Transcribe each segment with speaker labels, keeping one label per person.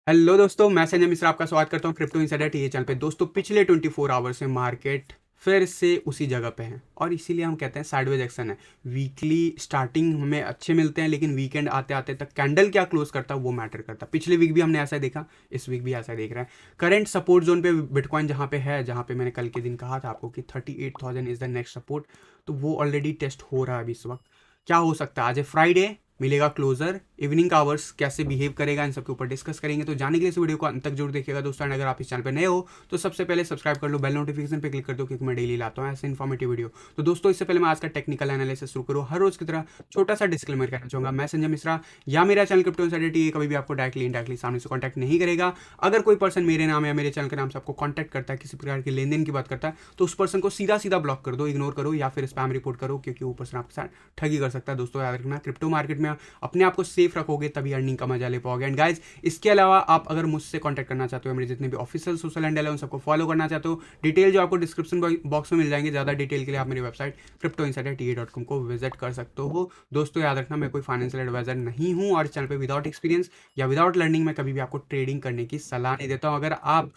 Speaker 1: Hello दोस्तों, मैं संजय मिश्रा आपका स्वागत करता हूँ क्रिप्टो इनसाइडर टीए चैनल पे। दोस्तों, पिछले 24 आवर से मार्केट फिर से उसी जगह पे है और इसीलिए हम कहते हैं साइडवेज एक्शन है। वीकली स्टार्टिंग हमें अच्छे मिलते हैं, लेकिन वीकेंड आते आते तक कैंडल क्या क्लोज करता है वो मैटर करता है। पिछले वीक भी हमने ऐसा ही देखा, इस वीक भी ऐसा ही देख रहे हैं। करंट सपोर्ट जोन पे बिटकॉइन जहाँ पे है, जहाँ पे मैंने कल के दिन कहा था आपको कि 38,000 इज द नेक्स्ट सपोर्ट, तो वो ऑलरेडी टेस्ट हो रहा है अभी इस वक्त। क्या हो सकता है, आज है फ्राइडे, मिलेगा क्लोजर, इवनिंग का आवर्स कैसे बिहेव करेगा, इन सब के ऊपर डिस्कस करेंगे। तो जाने के लिए इस वीडियो को अंत तक जरूर देखिएगा दोस्तों। एंड अगर आप इस चैनल पे नए हो तो सबसे पहले सब्सक्राइब कर लो, बेल नोटिफिकेशन पे क्लिक कर दो, क्योंकि मैं डेली लाता हूँ ऐसे इन्फॉर्मेटिव वीडियो। तो दोस्तों, इससे पहले मैं आज का टेक्निकल एनालिसिस शुरू करूँ, हर रोज की तरह छोटा सा डिस्क्लेमर कहना चाहूँगा। मैं संजय मिश्रा या मेरा चैनल क्रिप्टो इनसाइडर टीए कभी भी आपको डायरेक्टली इनडायरेक्टली सामने से कॉन्टैक्ट नहीं करेगा। अगर कोई पर्सन मेरे नाम या मेरे चैनल के नाम से आपको कॉन्टैक्ट करता है, किसी प्रकार की लेन देन की बात करता है, तो उस पर्सन को सीधा सीधा ब्लॉक कर दो, इग्नोर करो या फिर स्पैम रिपोर्ट करो, क्योंकि वो पर्सन आपके साथ ठगी कर सकता है। दोस्तों, याद रखना, क्रिप्टो मार्केट में अपने आप को सेफ रखोगे तभी अर्निंग का मजा ले पाओगे। एंड गाइज, इसके अलावा आप अगर मुझसे कांटेक्ट करना चाहते हो, मेरे जितने भी ऑफिशियल सोशल हैंडल है उन सबको फॉलो करना चाहते हो, डिटेल जो आपको डिस्क्रिप्शन बॉक्स में मिल जाएंगे। ज़्यादा डिटेल के लिए आप मेरी वेबसाइट cryptoinsiderta.com को विजिट कर सकते हो। दोस्तों, याद रखना, मैं कोई फाइनेंशियल एडवाइजर नहीं हूँ और इस चैनल पर विदाउट एक्सपीरियंस या विदाउट लर्निंग मैं कभी भी आपको ट्रेडिंग करने की सलाह नहीं देता हूँ। अगर आप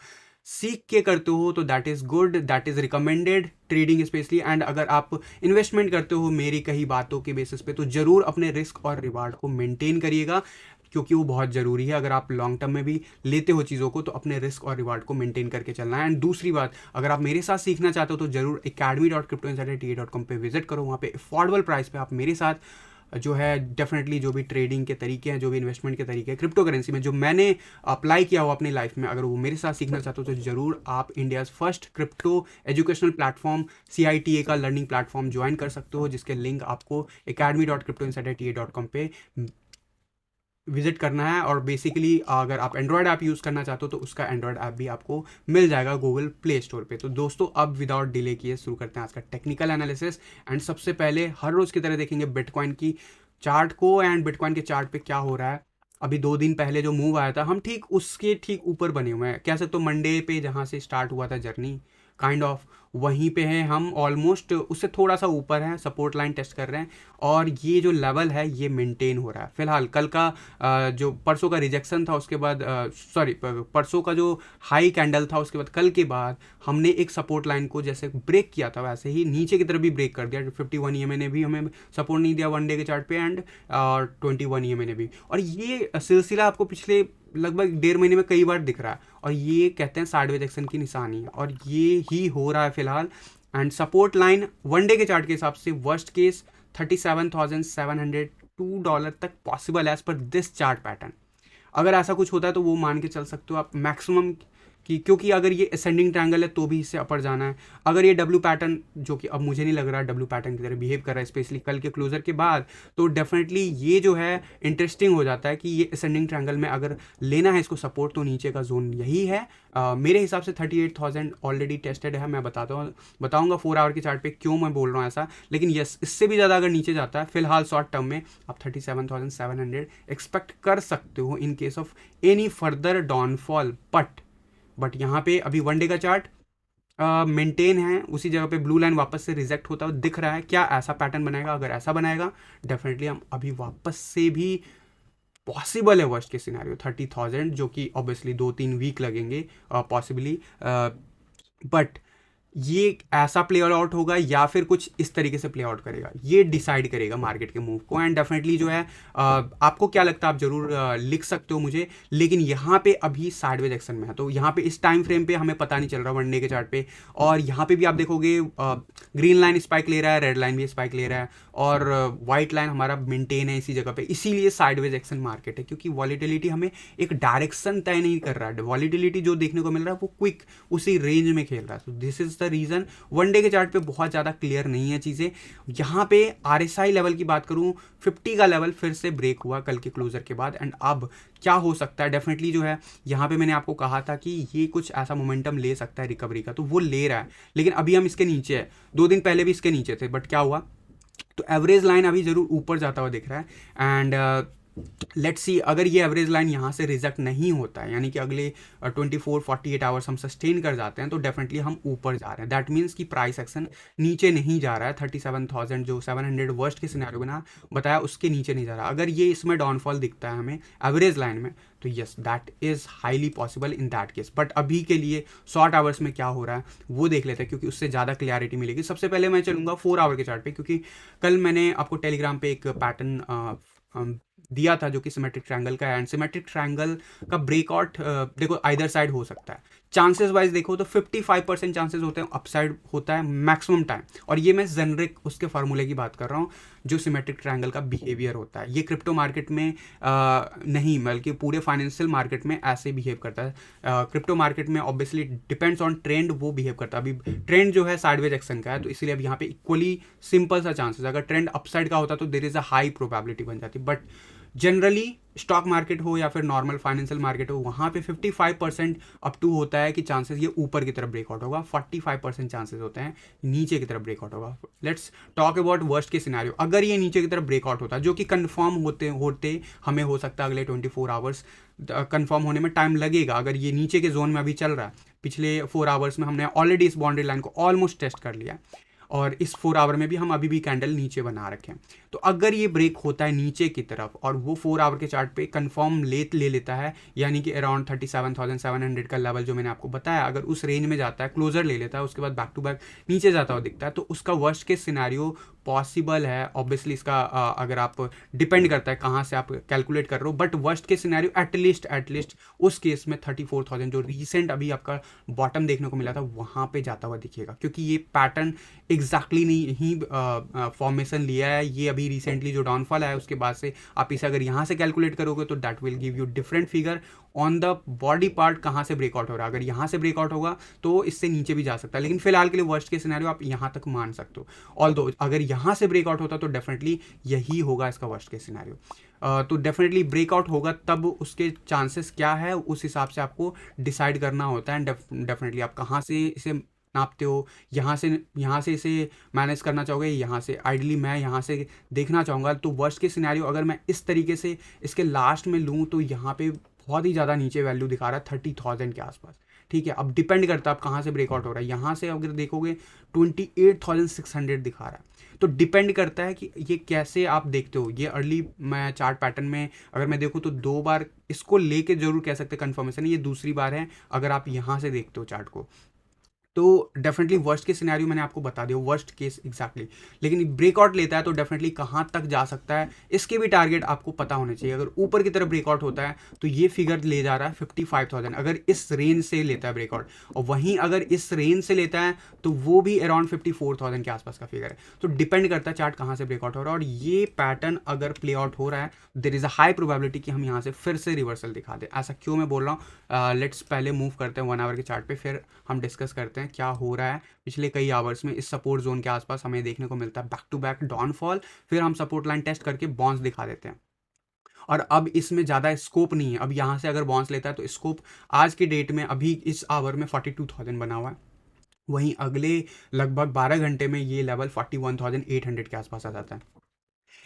Speaker 1: सीख के करते हो तो that is good, that is recommended, trading specially. And अगर आप इन्वेस्टमेंट करते हो मेरी कही बातों के बेसिस पे, तो ज़रूर अपने रिस्क और रिवार्ड को मेंटेन करिएगा, क्योंकि वो बहुत ज़रूरी है। अगर आप लॉन्ग टर्म में भी लेते हो चीज़ों को, तो अपने रिस्क और रिवार्ड को मेंटेन करके चलना है। एंड दूसरी बात, अगर आप मेरे साथ सीखना चाहते हो तो जरूर academy.cryptoinsiderta.com पे विजिट करो। वहाँ पे अफोर्डेबल प्राइस पे आप मेरे साथ जो है डेफिनेटली जो भी ट्रेडिंग के तरीके हैं, जो भी इन्वेस्टमेंट के तरीके हैं क्रिप्टो करेंसी में, जो मैंने अप्लाई किया हो अपनी लाइफ में, अगर वो मेरे साथ सीखना चाहते हो तो ज़रूर आप India's first crypto educational platform CITA का लर्निंग प्लेटफॉर्म ज्वाइन कर सकते हो, जिसके लिंक आपको academy.cryptoinsiderta.com पे विजिट करना है। और बेसिकली अगर आप एंड्रॉयड ऐप यूज़ करना चाहते हो तो उसका एंड्रॉयड ऐप भी आपको मिल जाएगा गूगल प्ले स्टोर पे। तो दोस्तों, अब विदाउट डिले किए शुरू करते हैं आज का टेक्निकल एनालिसिस। एंड सबसे पहले हर रोज़ की तरह देखेंगे बिटकॉइन की चार्ट को, एंड बिटकॉइन के चार्ट पे क्या हो रहा है। अभी 2 दिन पहले जो मूव आया था, हम ठीक उसके ठीक ऊपर बने हुए हैं, कह सकते हो मंडे पे जहाँ से स्टार्ट हुआ था जर्नी, काइंड ऑफ वहीं पे हैं हम, ऑलमोस्ट उससे थोड़ा सा ऊपर है, सपोर्ट लाइन टेस्ट कर रहे हैं। और ये जो लेवल है ये मेंटेन हो रहा है फिलहाल। कल का जो परसों का रिजेक्शन था, उसके बाद सॉरी परसों का जो हाई कैंडल था, उसके बाद कल के बाद हमने एक सपोर्ट लाइन को जैसे ब्रेक किया था, वैसे ही नीचे की तरफ भी ब्रेक कर दिया। 51 EMA ने भी हमें सपोर्ट नहीं दिया वन डे के चार्ट पे, एंड 21 EMA ने भी। और ये सिलसिला आपको पिछले लगभग 1.5 महीने में कई बार दिख रहा है, और ये कहते हैं साइडवेज एक्शन की निशानी है, और ये ही हो रहा है फिलहाल। And support line one day के चार्ट के हिसाब से वर्स्ट केस $37,702 तक पॉसिबल है as per this chart pattern. अगर ऐसा कुछ होता है तो वो मान के चल सकते हो आप मैक्सिमम कि, क्योंकि अगर ये असेंडिंग ट्रायंगल है तो भी इससे अपर जाना है। अगर ये डब्ल्यू पैटर्न, जो कि अब मुझे नहीं लग रहा डब्ल्यू पैटर्न की तरह बिहेव कर रहा है स्पेशली कल के क्लोजर के बाद, तो डेफिनेटली ये जो है इंटरेस्टिंग हो जाता है कि ये असेंडिंग ट्रायंगल में अगर लेना है इसको सपोर्ट, तो नीचे का जोन यही है। मेरे हिसाब से 38,000 ऑलरेडी टेस्टेड है। मैं बताऊंगा 4 आवर के चार्ट पे क्यों मैं बोल रहा हूँ ऐसा। लेकिन यस, इससे भी ज़्यादा अगर नीचे जाता है, फिलहाल शॉर्ट टर्म में आप 37,700 एक्सपेक्ट कर सकते हो in case of any further downfall. But यहाँ पे अभी वन डे का चार्ट मेंटेन है उसी जगह पे, ब्लू लाइन वापस से रिजेक्ट होता हुआ दिख रहा है। क्या ऐसा पैटर्न बनाएगा? अगर ऐसा बनाएगा, डेफिनेटली हम अभी वापस से भी पॉसिबल है वर्स्ट के सिनेरियो 30,000, जो कि ऑब्वियसली 2-3 वीक लगेंगे पॉसिबली। बट ये ऐसा प्ले आउट होगा या फिर कुछ इस तरीके से प्ले आउट करेगा, ये डिसाइड करेगा मार्केट के मूव को। एंड डेफिनेटली जो है आपको क्या लगता है आप जरूर लिख सकते हो मुझे। लेकिन यहाँ पे अभी साइडवेज एक्शन में है, तो यहाँ पे इस टाइम फ्रेम पे हमें पता नहीं चल रहा वन डे के चार्ट पे। और यहाँ पे भी आप देखोगे ग्रीन लाइन स्पाइक ले रहा है, रेड लाइन भी स्पाइक ले रहा है, और व्हाइट लाइन हमारा मेंटेन है इसी जगह पे। इसीलिए साइडवेज एक्शन मार्केट है, क्योंकि वॉलीटिलिटी हमें एक डायरेक्शन तय नहीं कर रहा है। वॉलीटिलिटी जो देखने को मिल रहा है वो क्विक उसी रेंज में खेल रहा है। तो this is the reason one day के चार्ट पे बहुत ज़्यादा क्लियर नहीं है चीज़ें। यहाँ पे RSI लेवल की बात करूँ, 50 का लेवल फिर से ब्रेक हुआ कल के क्लोजर के बाद। एंड अब क्या हो सकता है, डेफिनेटली जो है यहाँ पे मैंने आपको कहा था कि ये कुछ ऐसा मोमेंटम ले सकता है रिकवरी का, तो वो ले रहा है। लेकिन अभी हम इसके नीचे है, 2 दिन पहले भी इसके नीचे थे, बट क्या हुआ, तो एवरेज लाइन अभी जरूर ऊपर जाता हुआ दिख रहा है। एंड लेट्स सी अगर ये एवरेज लाइन यहाँ से रिजेक्ट नहीं होता है, यानी कि अगले 24-48 आवर्स हम सस्टेन कर जाते हैं, तो डेफिनेटली हम ऊपर जा रहे हैं। दैट मीन्स कि प्राइस एक्शन नीचे नहीं जा रहा है, 37,000 जो 700 वर्स्ट के सिनेरियो बना बताया उसके नीचे नहीं जा रहा। अगर ये इसमें डाउनफॉल दिखता है हमें एवरेज लाइन में, तो yes that is highly possible in that case. But अभी के लिए शॉर्ट आवर्स में क्या हो रहा है वो देख लेते हैं, क्योंकि उससे ज़्यादा क्लियरिटी मिलेगी। सबसे पहले मैं चलूँगा 4 आवर के चार्ट पे, क्योंकि कल मैंने आपको टेलीग्राम पे एक पैटर्न दिया था जो कि सिमेट्रिक ट्रायंगल का है। एंड सिमेट्रिक ट्रायंगल का ब्रेकआउट देखो आइदर साइड हो सकता है। चांसेस वाइज देखो तो 55% चांसेस होते हैं अपसाइड होता है मैक्सिमम टाइम, और ये मैं जेनरिक उसके फार्मूले की बात कर रहा हूँ जो सिमेट्रिक ट्रायंगल का बिहेवियर होता है। ये क्रिप्टो मार्केट में नहीं बल्कि पूरे फाइनेंशियल मार्केट में ऐसे बिहेव करता है। क्रिप्टो मार्केट में ऑब्वियसली डिपेंड्स ऑन ट्रेंड, वो बिहेव करता है। अभी ट्रेंड जो है साइडवेज एक्शन का है, तो इसीलिए अब यहाँ पे इक्वली सिंपल सा चांसेस, अगर ट्रेंड अपसाइड का होता तो there is a high probability बन जाती। बट जनरली स्टॉक मार्केट हो या फिर नॉर्मल फाइनेंशियल मार्केट हो, वहाँ पे 55% अप टू होता है कि चांसेस ये ऊपर की तरफ ब्रेकआउट होगा, 45% चांसेस होते हैं नीचे की तरफ ब्रेकआउट होगा। लेट्स टॉक अबाउट वर्स्ट के सिनेरियो। अगर ये नीचे की तरफ ब्रेकआउट होता है, जो कि कंफर्म होते हमें हो सकता है अगले 24 आवर्स कंफर्म होने में टाइम लगेगा। अगर ये नीचे के जोन में अभी चल रहा है, पिछले 4 आवर्स में हमने ऑलरेडी इस बाउंड्री लाइन को ऑलमोस्ट टेस्ट कर लिया, और इस 4 आवर में भी हम अभी भी कैंडल नीचे बना रखे हैं। तो अगर ये ब्रेक होता है नीचे की तरफ और वो 4 आवर के चार्ट पे कंफर्म ले लेता है, यानी कि अराउंड 37,700 का लेवल जो मैंने आपको बताया, अगर उस रेंज में जाता है, क्लोजर ले लेता है, उसके बाद बैक टू बैक नीचे जाता हुआ दिखता है, तो उसका वर्स्ट केस सिनेरियो पॉसिबल है। ऑब्वियसली इसका अगर आप डिपेंड करता है कहाँ से आप कैलकुलेट कर रहे हो, but worst case scenario at least उस केस में 34,000 जो रिसेंट अभी आपका बॉटम देखने को मिला था वहाँ पे जाता हुआ दिखेगा, क्योंकि ये पैटर्न एग्जैक्टली नहीं फॉर्मेशन लिया है। ये अभी रिसेंटली जो डाउनफॉल है उसके बाद से आप इसे अगर यहाँ से कैलकुलेट करोगे तो that will give you different figure on the body part कहाँ से ब्रेकआउट हो रहा है। अगर यहाँ से ब्रेकआउट होगा तो इससे नीचे भी जा सकता है, लेकिन फिलहाल के लिए वर्स्ट के सिनेरियो आप यहाँ तक मान सकते हो। ऑल्दो अगर यहाँ से ब्रेकआउट होता तो डेफिनेटली यही होगा इसका वर्स्ट के सिनेरियो। तो डेफिनेटली ब्रेकआउट होगा तब उसके चांसेस क्या है उस हिसाब से आपको डिसाइड करना होता है। डेफिनेटली आप कहाँ से इसे नापते हो, यहाँ से इसे मैनेज करना चाहोगे, यहाँ से आइडली मैं यहाँ से देखना चाहूँगा। तो वर्स्ट के सिनेरियो अगर मैं इस तरीके से इसके लास्ट में लूँ तो यहाँ पे बहुत ही ज़्यादा नीचे वैल्यू दिखा रहा है 30,000 के आसपास। ठीक है, अब डिपेंड करता है आप कहाँ से ब्रेकआउट हो रहा है। यहाँ से अगर देखोगे 28,600 दिखा रहा है, तो डिपेंड करता है कि ये कैसे आप देखते हो। ये अर्ली मैं चार्ट पैटर्न में अगर मैं देखूँ तो 2 बार इसको लेके जरूर कह सकते कंफर्मेशन है, ये दूसरी बार है अगर आप यहाँ से देखते हो चार्ट को। तो डेफिनेटली वर्स्ट के सिनेरियो मैंने आपको बता दिया, वर्स्ट केस एग्जैक्टली। लेकिन ब्रेकआउट लेता है तो डेफिनेटली कहाँ तक जा सकता है इसके भी टारगेट आपको पता होने चाहिए। अगर ऊपर की तरफ ब्रेकआउट होता है तो ये फिगर ले जा रहा है 55,000 अगर इस रेंज से लेता है ब्रेकआउट, और वहीं अगर इस रेंज से लेता है तो वो भी अराउंड 54,000 के आसपास का फिगर है। तो डिपेंड करता है चार्ट कहाँ से ब्रेकआउट हो रहा है, और ये पैटर्न अगर प्ले आउट हो रहा है there is a high probability कि हम यहाँ से फिर से रिवर्सल दिखा दें। ऐसा क्यों मैं बोल रहा हूँ, लेट्स पहले मूव करते हैं 1 आवर के चार्ट पे, फिर हम डिस्कस करते हैं क्या हो रहा है पिछले कई आवर्स में। इस सपोर्ट जोन के आसपास हमें देखने को मिलता है बैक टू बैक डाउनफॉल, फिर हम सपोर्ट लाइन टेस्ट करके बाउंस दिखा देते हैं, और अब इसमें ज़्यादा स्कोप नहीं है। अब यहाँ से अगर बाउंस लेता है तो स्कोप आज की डेट में अभी इस आवर में 42,000 बना हुआ है, वहीं अगले लगभग 12 घंटे में ये लेवल 41,800 के आसपास आ जाता है।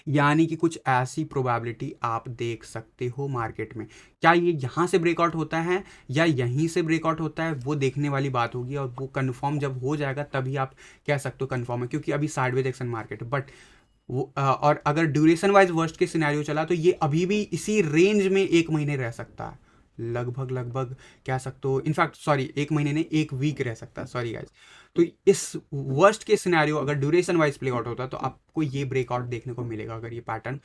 Speaker 1: यानी कि कुछ ऐसी प्रोबेबिलिटी आप देख सकते हो मार्केट में। क्या ये यहाँ से ब्रेकआउट होता है या यहीं से ब्रेकआउट होता है वो देखने वाली बात होगी, और वो कंफर्म जब हो जाएगा तभी आप कह सकते हो कंफर्म है, क्योंकि अभी साइडवेज एक्शन मार्केट है। बट वो और अगर ड्यूरेशन वाइज वर्स्ट के सिनेरियो चला तो ये अभी भी इसी रेंज में 1 महीने रह सकता है, लगभग कह सकते हो। इनफैक्ट सॉरी 1 महीने ने 1 वीक रह सकता है, सॉरी गाइज। तो इस वर्स्ट के सिनेरियो अगर ड्यूरेशन वाइज प्ले आउट होता है तो आपको ये ब्रेकआउट देखने को मिलेगा। अगर ये पैटर्न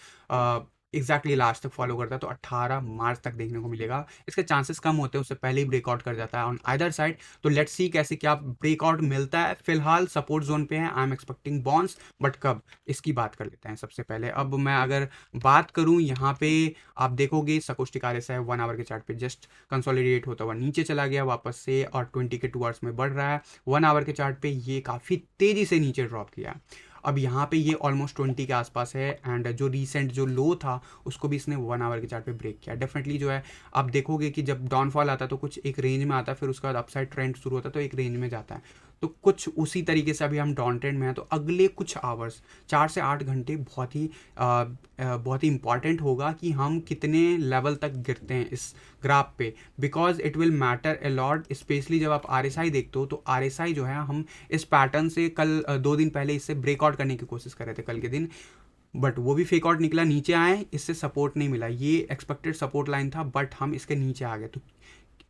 Speaker 1: एग्जैक्टली लास्ट तक फॉलो करता है तो 18 मार्च तक देखने को मिलेगा। इसके चांसेस कम होते हैं, उससे पहले ही ब्रेकआउट कर जाता है ऑन आइदर साइड। तो लेट्स सी कैसे क्या ब्रेकआउट मिलता है। फिलहाल सपोर्ट जोन पे है, I am expecting bounce, but कब इसकी बात कर लेते हैं सबसे पहले। अब मैं अगर बात करूं यहाँ पे आप देखोगे सकोस्टिक आरएसआई 1 आवर के चार्ट पे जस्ट कंसोलिडेट होता हुआ नीचे चला गया वापस से, और 20 के 2 आवर्स में बढ़ रहा है। 1 आवर के चार्ट पे ये काफ़ी तेज़ी से नीचे ड्रॉप किया। अब यहाँ पे ये ऑलमोस्ट 20 के आसपास है, एंड जो रीसेंट जो लो था उसको भी इसने 1 आवर के चार्ट पे ब्रेक किया। डेफिनेटली जो है आप देखोगे कि जब डाउनफॉल आता है तो कुछ एक रेंज में आता है, फिर उसके बाद अपसाइड ट्रेंड शुरू होता है तो एक रेंज में जाता है। तो कुछ उसी तरीके से अभी हम डाउन ट्रेंड में हैं, तो अगले कुछ आवर्स 4 से 8 घंटे बहुत ही इंपॉर्टेंट होगा कि हम कितने लेवल तक गिरते हैं इस ग्राफ पे, because it will matter a lot. Specially जब आप RSI देखते हो, तो RSI जो है, हम इस पैटर्न से कल 2 दिन पहले इससे ब्रेकआउट करने की कोशिश कर रहे थे कल के दिन, बट वो भी फेक आउट निकला, नीचे आए, इससे सपोर्ट नहीं मिला। ये एक्सपेक्टेड सपोर्ट लाइन था, बट हम इसके नीचे आ गए। तो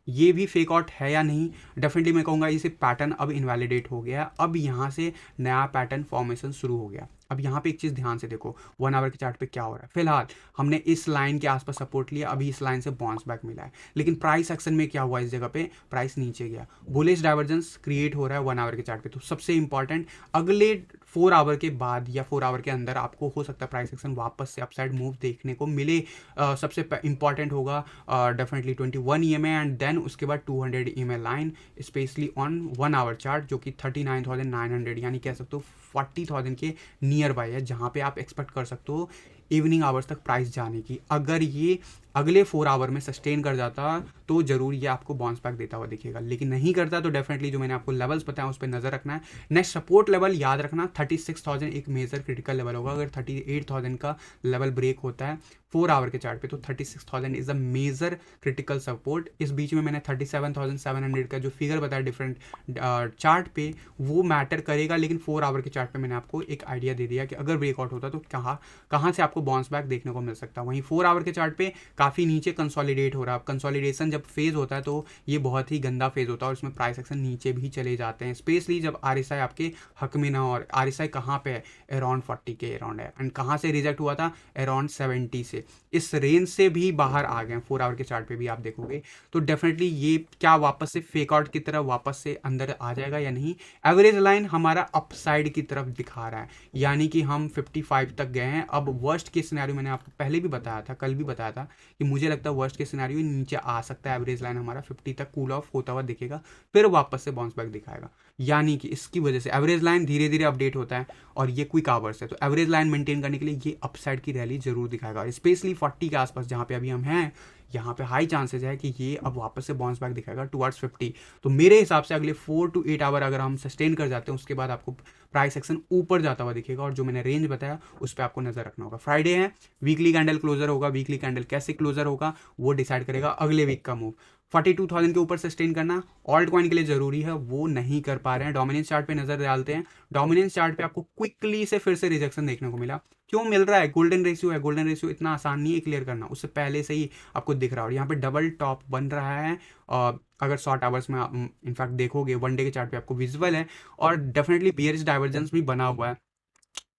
Speaker 1: ये भी फेक आउट है या नहीं, डेफिनेटली मैं कहूँगा इसे पैटर्न अब इनवैलिडेट हो गया। अब यहाँ से नया पैटर्न फॉर्मेशन शुरू हो गया। अब यहाँ पे एक चीज़ ध्यान से देखो, 1 आवर के चार्ट पे क्या हो रहा है। फिलहाल हमने इस लाइन के आसपास सपोर्ट लिया, अभी इस लाइन से बाउंस बैक मिला है, लेकिन प्राइस एक्शन में क्या हुआ, इस जगह पे प्राइस नीचे गया, बुलिश डाइवर्जेंस क्रिएट हो रहा है 1 आवर के चार्ट पे। तो सबसे इंपॉर्टेंट, अगले 4 आवर के बाद या 4 आवर के अंदर आपको हो सकता है प्राइस एक्शन वापस से अपसाइड मूव देखने को मिले। सबसे इंपॉर्टेंट होगा डेफिनेटली 21 EMA एंड देन उसके बाद 200 EMA line, specially on 1 our chart, जो कि 39,900 यानी कह सकते हो 40,000 के नियर बाय है, जहाँ पे आप एक्सपेक्ट कर सकते हो इवनिंग आवर्स तक प्राइस जाने की। अगर ये अगले 4 आवर में सस्टेन कर जाता तो जरूर ये आपको बाउंस बैक देता हुआ दिखेगा, लेकिन नहीं करता तो डेफिनेटली जो मैंने आपको लेवल्स बताया उस पर नजर रखना है। नेक्स्ट सपोर्ट लेवल याद रखना 36,000 एक मेजर क्रिटिकल लेवल होगा। अगर 38,000 का लेवल ब्रेक होता है 4 आवर के चार्ट पे, तो 36,000 is a major critical support. इस बीच में मैंने 37,700 का जो फिगर बताया डिफरेंट चार्ट पे, वो मैटर करेगा, लेकिन 4 आवर के चार्ट पे मैंने आपको एक आइडिया दे दिया कि अगर ब्रेकआउट होता तो कहाँ से आपको बाउंस बैक देखने को मिल सकता है। वहीं 4 आवर के चार्ट पे काफ़ी नीचे कंसोलिडेट हो रहा है। कंसोलिडेशन जब फेज होता है तो ये बहुत ही गंदा फेज होता है और इसमें प्राइस एक्शन नीचे भी चले जाते हैं, स्पेशली जब RSI आपके हक में ना हो। और RSI कहाँ पे है, अराउंड 40 के अराउंड है, एंड कहाँ से रिजेक्ट हुआ था, अराउंड 70 से। इस रेंज से भी बाहर आ गए 4 आवर के चार्ट पे भी आप देखोगे। तो डेफिनेटली ये क्या वापस से फेक आउट की तरफ वापस से अंदर आ जाएगा या नहीं। एवरेज लाइन हमारा अपसाइड की तरफ दिखा रहा है, यानी कि हम 55 तक गए हैं। अब वर्स्ट के सिनेरियो मैंने आपको पहले भी बताया था, कल भी बताया था कि मुझे लगता है वर्स्ट के सिनेरियो नीचे आ सकता है। एवरेज लाइन हमारा 50 तक कूल ऑफ होता हुआ दिखेगा, फिर वापस से बाउंस बैक दिखाएगा, यानी कि इसकी वजह से एवरेज लाइन धीरे धीरे अपडेट होता है और ये क्विक आवर्स है। तो एवरेज लाइन मेंटेन करने के लिए ये अपसाइड की रैली जरूर दिखाएगा, स्पेशली 40 के आसपास जहाँ पे अभी हम हैं, यहाँ पे हाई चांसेस है कि ये अब वापस से बाउंस बैक दिखाएगा टुवर्ड्स 50। तो मेरे हिसाब से अगले 4 to 8 आवर अगर हम सस्टेन कर जाते हैं, उसके बाद आपको प्राइस एक्शन ऊपर जाता हुआ दिखेगा, और जो मैंने रेंज बताया उस पर आपको नजर रखना होगा। फ्राइडे है, वीकली कैंडल क्लोजर होगा, वीकली कैंडल कैसे क्लोजर होगा वो डिसाइड करेगा अगले वीक का मूव। 42,000 के ऊपर सस्टेन करना ऑल्ट कॉइन के लिए जरूरी है, वो नहीं कर पा रहे हैं। डोमिनेंस चार्ट पे नजर डालते हैं, डोमिनेंस चार्ट पे आपको क्विकली से फिर से रिजेक्शन देखने को मिला। क्यों मिल रहा है, गोल्डन रेशियो है, गोल्डन रेशियो इतना आसान नहीं है क्लियर करना, उससे पहले से ही आपको दिख रहा है। और यहाँ पे डबल टॉप बन रहा है, और अगर शॉर्ट आवर्स में आप इनफैक्ट देखोगे 1 डे के चार्ट पे आपको विजुअल है, और डेफिनेटली बियरिश डाइवर्जेंस भी बना हुआ है।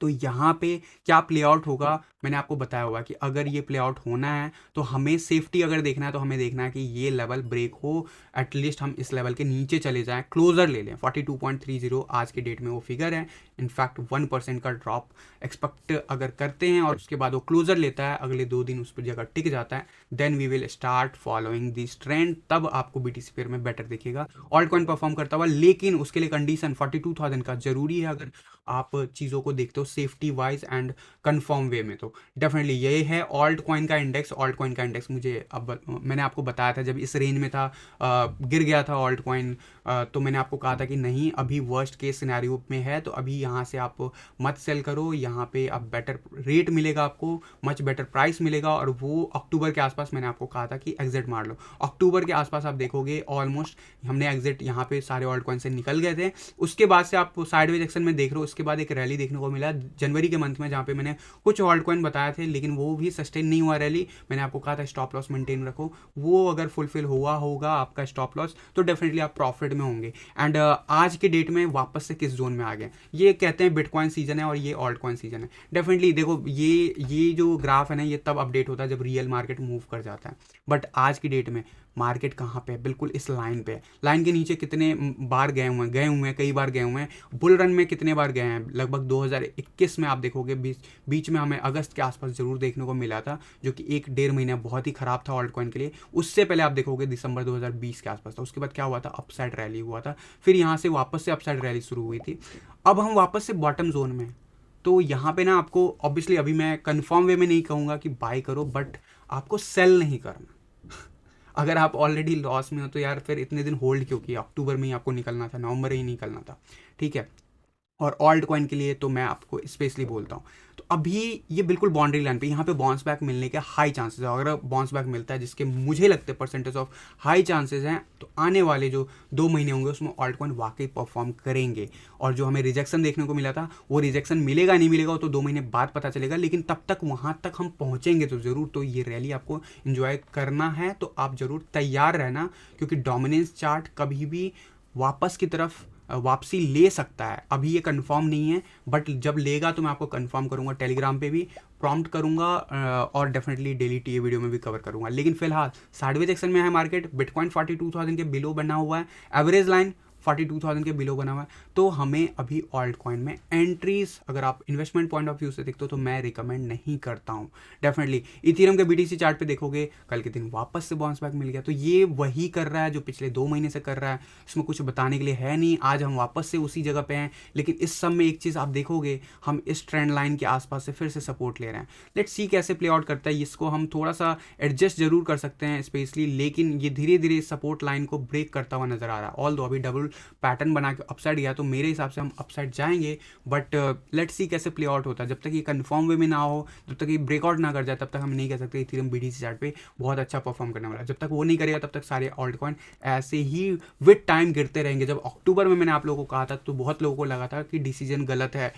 Speaker 1: तो यहाँ पे क्या प्ले आउट होगा मैंने आपको बताया होगा कि अगर ये प्ले आउट होना है तो हमें सेफ्टी अगर देखना है तो हमें देखना है कि ये लेवल ब्रेक हो, एटलीस्ट हम इस लेवल के नीचे चले जाएं, क्लोजर ले लें। 42.30 आज के डेट में वो फिगर है। इनफैक्ट 1% का ड्रॉप एक्सपेक्ट अगर करते हैं और उसके बाद वो क्लोजर लेता है, अगले 2 दिन उस पर जगह टिक जाता है, then we will start following this trend. तब आपको BTC पेयर में बेटर दिखेगा, ऑल्ट कॉइन परफॉर्म करता हुआ। लेकिन उसके लिए कंडीशन 42,000 का जरूरी है अगर आप चीज़ों को देखते हो सेफ्टी वाइज एंड कंफर्म वे में। तो डेफिनेटली ये है ऑल्ट कॉइन का इंडेक्स। ऑल्ट कॉइन का इंडेक्स मुझे अब मैंने आपको बताया था जब इस रेंज में था, गिर गया था ऑल्ट कॉइन, तो मैंने आपको कहा था कि नहीं अभी वर्स्ट केस सिनेरियो में है, तो अभी यहाँ से आप मत सेल करो, यहाँ पे अब बेटर रेट मिलेगा आपको, मच बेटर प्राइस मिलेगा। और वो अक्टूबर के आसपास मैंने आपको कहा था कि एग्जिट मार लो। अक्टूबर के आसपास आप देखोगे ऑलमोस्ट हमने एग्जिट यहाँ पे सारे ऑल्ट कॉइन से निकल गए थे। उसके बाद से आप साइडवेज एक्शन में देख रहे हो, उसके बाद एक रैली देखने को मिला जनवरी के मंथ में, जहाँ पे मैंने कुछ ऑल्ट कॉइन बताए थे, लेकिन वो भी सस्टेन नहीं हुआ रैली। मैंने आपको कहा था स्टॉप लॉस मेंटेन रखो, वो अगर फुलफिल हुआ होगा आपका स्टॉप लॉस तो डेफिनेटली आप प्रॉफिट में होंगे। एंड आज के डेट में वापस से किस जोन में आ गए, ये कहते हैं बिटकॉइन सीजन है और ये ऑल्ट कॉइन सीजन है। डेफिनेटली देखो ये जो ग्राफ है ना, ये तब अपडेट होता है जब रियल मार्केट मूव कर जाता है, बट आज की डेट में मार्केट कहाँ पे है, बिल्कुल इस लाइन पे है। लाइन के नीचे कितने बार गए हुए हैं, कई बार गए हुए हैं। बुल रन में कितने बार गए हैं, लगभग 2021 में आप देखोगे बीच में हमें अगस्त के आसपास जरूर देखने को मिला था, जो कि 1-1.5 महीना बहुत ही खराब था ऑल्ट कॉइन के लिए। उससे पहले आप देखोगे दिसंबर 2020 के आसपास था। उसके बाद क्या हुआ था, अपसाइड रैली हुआ था, फिर यहाँ से वापस से अपसाइड रैली शुरू हुई थी। अब हम वापस से बॉटम जोन में। तो यहाँ पे ना आपको ऑब्वियसली अभी मैं कंफर्म वे में नहीं कहूँगा कि बाय करो, बट आपको सेल नहीं करना। अगर आप ऑलरेडी लॉस में हो तो यार फिर इतने दिन होल्ड क्यों किया, अक्टूबर में ही आपको निकलना था, नवंबर ही निकलना था, ठीक है। और ऑल्ट कॉइन के लिए तो मैं आपको स्पेशली बोलता हूँ। तो अभी ये बिल्कुल बाउंड्री लाइन पे, यहाँ पे बाउंस बैक मिलने के हाई चांसेस है। अगर बाउंस बैक मिलता है, जिसके मुझे लगते हैं परसेंटेज ऑफ हाई चांसेस हैं, तो आने वाले जो 2 महीने होंगे उसमें ऑल्ट कॉइन वाकई परफॉर्म करेंगे। और जो हमें रिजेक्शन देखने को मिला था, वो रिजेक्शन मिलेगा नहीं मिलेगा वो तो 2 महीने बाद पता चलेगा, लेकिन तब तक वहाँ तक हम पहुँचेंगे तो ज़रूर। तो ये रैली आपको इन्जॉय करना है तो आप ज़रूर तैयार रहना, क्योंकि डोमिनेंस चार्ट कभी भी वापस की तरफ वापसी ले सकता है। अभी ये कंफर्म नहीं है, बट जब लेगा तो मैं आपको कंफर्म करूंगा, टेलीग्राम पे भी प्रॉम्प्ट करूंगा और डेफिनेटली डेली टी वीडियो में भी कवर करूंगा। लेकिन फिलहाल साइडवेज एक्शन में है मार्केट, बिटकॉइन 42,000 के बिलो बना हुआ है, एवरेज लाइन 42,000 के बिलो बना हुआ है। तो हमें अभी ऑल्ट कॉइन में एंट्रीज, अगर आप इन्वेस्टमेंट पॉइंट ऑफ व्यू से देखते हो तो मैं रिकमेंड नहीं करता हूँ डेफिनेटली। इथेरियम के बीटीसी चार्ट पे देखोगे कल के दिन वापस से बाउंस बैक मिल गया, तो ये वही कर रहा है जो पिछले 2 महीने से कर रहा है। इसमें कुछ बताने के लिए है नहीं, आज हम वापस से उसी जगह पे हैं। लेकिन इस सब में एक चीज़ आप देखोगे, हम इस ट्रेंड लाइन के आसपास से फिर से सपोर्ट ले रहे हैं। लेट्स सी कैसे प्ले आउट करता है, इसको हम थोड़ा सा एडजस्ट जरूर कर सकते हैं स्पेशली, लेकिन ये धीरे धीरे सपोर्ट लाइन को ब्रेक करता हुआ नजर आ रहा है। ऑल दो अभी डबल पैटर्न बना के अपसाइड गया, तो मेरे हिसाब से हम अपसाइड जाएंगे, बट लेट्स सी कैसे प्ले आउट होता है। जब तक ये कंफर्म वे में ना हो, जब तक ये ब्रेकआउट ना कर जाए, तब तक हम नहीं कह सकते इथेरियम बीटीसी चार्ट पे बहुत अच्छा परफॉर्म करने वाला है। जब तक वो नहीं करेगा तब तक सारे ऑल्ट कॉइन ऐसे ही विद टाइम गिरते रहेंगे। जब अक्टूबर में मैंने आप लोगों को कहा था तो बहुत लोगों को लगा था कि डिसीजन गलत है,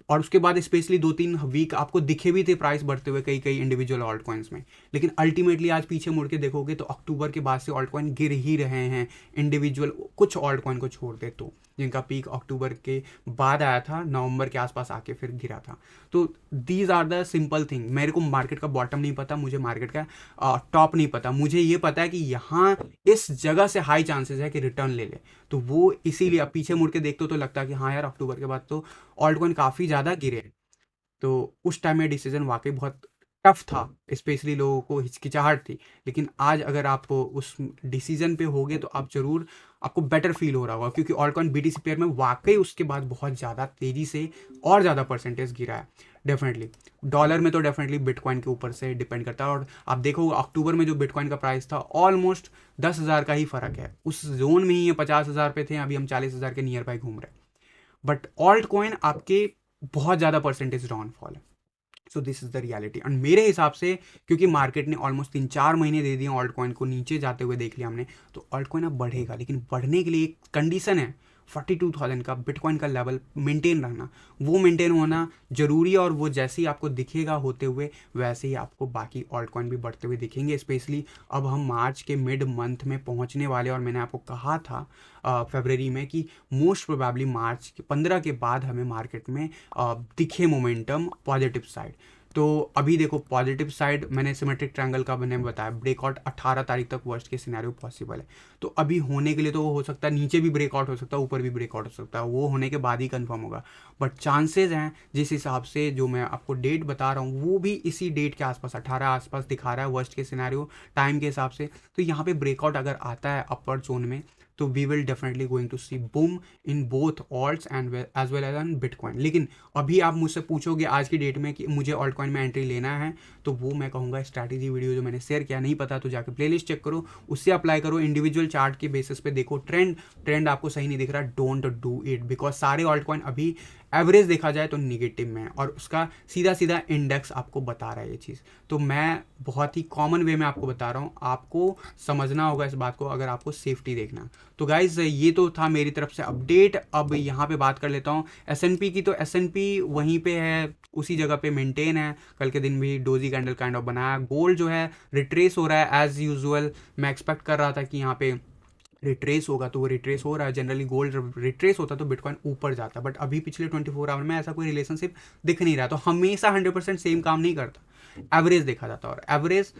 Speaker 1: और उसके बाद स्पेशली 2-3 वीक आपको दिखे भी थे प्राइस बढ़ते हुए कई कई इंडिविजुअल ऑल्ट कॉइन्स में। लेकिन अल्टीमेटली आज पीछे मुड़ के देखोगे तो अक्टूबर के बाद से ऑल्ट कॉइन गिर ही रहे हैं इंडिविजुअल, कुछ ऑल्ट कॉइन को छोड़ दे तो, जिनका पीक अक्टूबर के बाद आया था, नवंबर के आसपास आके फिर गिरा था। तो these are the simple thing. मेरे को मार्केट का बॉटम नहीं पता, मुझे मार्केट का टॉप नहीं पता, मुझे ये पता है कि यहाँ इस जगह से हाई चांसेस है कि रिटर्न ले ले। तो वो इसीलिए अब पीछे मुड़ के देखते हो तो लगता है कि हाँ यार अक्टूबर के बाद तो ऑल्ट कॉइन काफ़ी ज़्यादा गिरे। तो उस टाइम में डिसीजन वाकई बहुत टफ था, स्पेशली लोगों को हिचकिचाहट थी। लेकिन आज अगर आप उस डिसीजन पे होगे तो आप जरूर, आपको बेटर फील हो रहा होगा, क्योंकि ऑल्टकॉइन बीटीसी पेयर में वाकई उसके बाद बहुत ज़्यादा तेज़ी से और ज़्यादा परसेंटेज गिरा है डेफिनेटली। डॉलर में तो डेफिनेटली बिटकॉइन के ऊपर से डिपेंड करता है। और आप देखो अक्टूबर में जो बिटकॉइन का प्राइस था ऑलमोस्ट 10,000 का ही फ़र्क है, उस जोन में ही है, 50,000 पे थे, अभी हम 40,000 के नियर बाय घूम रहे हैं। बट ऑल्ट कॉइन आपके बहुत ज़्यादा परसेंटेज डाउनफॉल है। So this is the reality. And मेरे हिसाब से क्योंकि मार्केट ने ऑलमोस्ट 3-4 महीने दे दिए ऑल्ट कॉइन को नीचे जाते हुए देख लिया हमने, तो ऑल्ट कॉइन अब बढ़ेगा, लेकिन बढ़ने के लिए एक कंडीशन है, 42,000 का बिटकॉइन का लेवल मेंटेन रखना, वो मेंटेन होना जरूरी है। और वो जैसे ही आपको दिखेगा होते हुए, वैसे ही आपको बाकी ऑल्ट कॉइन भी बढ़ते हुए दिखेंगे। स्पेशली अब हम मार्च के मिड मंथ में पहुंचने वाले, और मैंने आपको कहा था फरवरी में कि मोस्ट प्रोबेबली मार्च के 15 के बाद हमें मार्केट में दिखे मोमेंटम पॉजिटिव साइड। तो अभी देखो पॉजिटिव साइड, मैंने सिमेट्रिक ट्रायंगल का मैंने बताया, ब्रेकआउट 18 तारीख तक वर्स्ट के सिनेरियो पॉसिबल है। तो अभी होने के लिए तो वो हो सकता है नीचे भी ब्रेकआउट हो सकता है, ऊपर भी ब्रेकआउट हो सकता है, वो होने के बाद ही कंफर्म होगा। बट चांसेस हैं जिस हिसाब से जो मैं आपको डेट बता रहा हूँ वो भी इसी डेट के आसपास 18 आसपास दिखा रहा है वर्स्ट के सिनेरियो टाइम के हिसाब से। तो यहाँ पे ब्रेकआउट अगर आता है अपर जोन में, तो we will definitely going to see boom in both alts and as well as on bitcoin. लेकिन अभी आप मुझसे पूछोगे आज की डेट में कि मुझे ऑल्ट कॉइन में एंट्री लेना है, तो वो मैं कहूँगा स्ट्रैटेजी वीडियो जो मैंने शेयर किया, नहीं पता तो जाकर प्लेलिस्ट चेक करो, उससे अप्लाई करो, इंडिविजुअल चार्ट के बेसिस पे देखो। ट्रेंड आपको सही नहीं दिख रहा, डोंट डू इट, बिकॉज सारे ऑल्ट कॉइन अभी एवरेज देखा जाए तो निगेटिव में है, और उसका सीधा सीधा इंडेक्स आपको बता रहा है ये चीज़। तो मैं बहुत ही कॉमन वे में आपको बता रहा हूँ, आपको समझना होगा इस बात को अगर आपको सेफ्टी देखना। तो गाइज ये तो था मेरी तरफ से अपडेट। अब यहाँ पे बात कर लेता हूँ S&P की। तो S&P वहीं पे है, उसी जगह पे मेंटेन है, कल के दिन भी डोजी कैंडल काइंड ऑफ बनाया। गोल्ड जो है रिट्रेस हो रहा है एज यूजुअल, मैं एक्सपेक्ट कर रहा था कि यहाँ पे रिट्रेस होगा, तो वो रिट्रेस हो रहा है। जनरली गोल्ड रिट्रेस होता तो बिटकॉइन ऊपर जाता, बट अभी पिछले 24 आवर में ऐसा कोई रिलेशनशिप दिख नहीं रहा। तो हमेशा 100% सेम काम नहीं करता, एवरेज देखा जाता है, और एवरेज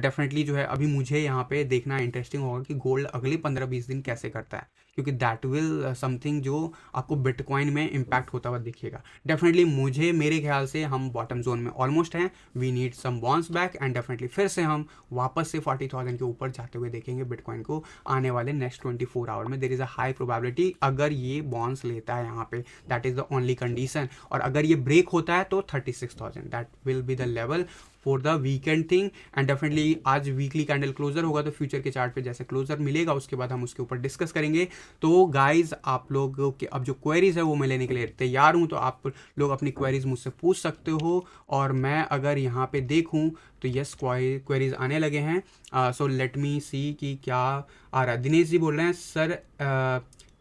Speaker 1: डेफिनेटली जो है अभी मुझे यहाँ पे देखना इंटरेस्टिंग होगा कि गोल्ड अगले 15-20 दिन कैसे करता है, क्योंकि दैट विल समथिंग जो आपको बिटकॉइन में इम्पैक्ट होता हुआ दिखेगा। डेफिनेटली मुझे मेरे ख्याल से हम बॉटम जोन में ऑलमोस्ट हैं, we need some bounce back, and definitely फिर से हम वापस से 40,000 के ऊपर जाते हुए देखेंगे बिटकॉइन को आने वाले नेक्स्ट 24 आवर में। There is a high probability अगर ये बाउंस लेता है यहाँ पे, that is the only condition. और अगर ये ब्रेक होता है तो 36,000 that will be the level for the weekend thing and definitely आज वीकली कैंडल क्लोजर होगा तो फ्यूचर के चार्ट पे जैसे क्लोजर मिलेगा उसके बाद हम उसके ऊपर डिस्कस करेंगे। तो गाइज आप लोगों के अब जो क्वेरीज है वो मैं लेने के लिए तैयार हूँ, तो आप लोग अपनी क्वेरीज मुझसे पूछ सकते हो। और मैं अगर यहाँ पे देखूँ तो यस क्वेरीज आने लगे हैं। सो लेट मी सी कि क्या आ रहा है। दिनेश जी बोल रहे हैं सर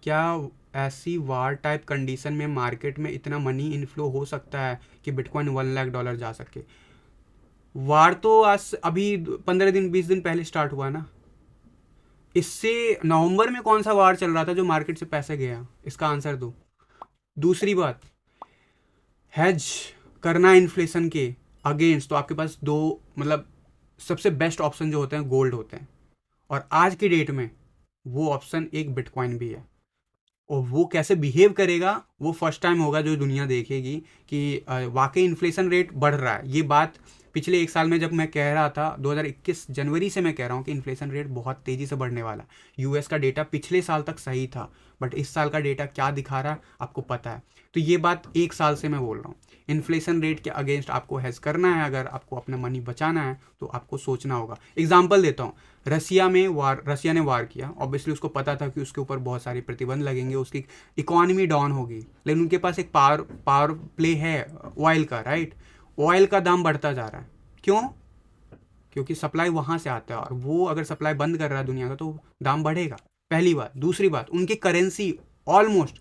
Speaker 1: क्या ऐसी वार टाइप कंडीशन में मार्केट में इतना मनी इनफ्लो हो सकता है कि बिटकॉइन $1 लाख जा सके? वार तो आज अभी 15 दिन 20 दिन पहले स्टार्ट हुआ ना। इससे नवंबर में कौन सा वार चल रहा था जो मार्केट से पैसे गया? इसका आंसर दो। दूसरी बात, हेज करना इन्फ्लेशन के अगेंस्ट तो आपके पास दो मतलब सबसे बेस्ट ऑप्शन जो होते हैं गोल्ड होते हैं, और आज की डेट में वो ऑप्शन एक बिटकॉइन भी है। और वो कैसे बिहेव करेगा वो फर्स्ट टाइम होगा जो दुनिया देखेगी कि वाकई इन्फ्लेशन रेट बढ़ रहा है। ये बात पिछले एक साल में जब मैं कह रहा था 2021 जनवरी से मैं कह रहा हूँ कि इन्फ्लेशन रेट बहुत तेज़ी से बढ़ने वाला। यूएस का डेटा पिछले साल तक सही था, बट इस साल का डेटा क्या दिखा रहा है आपको पता है। तो ये बात एक साल से मैं बोल रहा हूँ। इन्फ्लेशन रेट के अगेंस्ट आपको हेज करना है, अगर आपको अपना मनी बचाना है तो आपको सोचना होगा। एग्जाम्पल देता हूँ, रसिया ने वार किया, ऑब्वियसली उसको पता था कि उसके ऊपर बहुत सारे प्रतिबंध लगेंगे, उसकी इकोनॉमी डाउन होगी, लेकिन उनके पास एक पावर प्ले है ऑयल का, राइट। ऑयल का दाम बढ़ता जा रहा है, क्यों? क्योंकि सप्लाई वहां से आता है, और वो अगर सप्लाई बंद कर रहा है दुनिया का तो दाम बढ़ेगा, पहली बात। दूसरी बात, उनकी करेंसी ऑलमोस्ट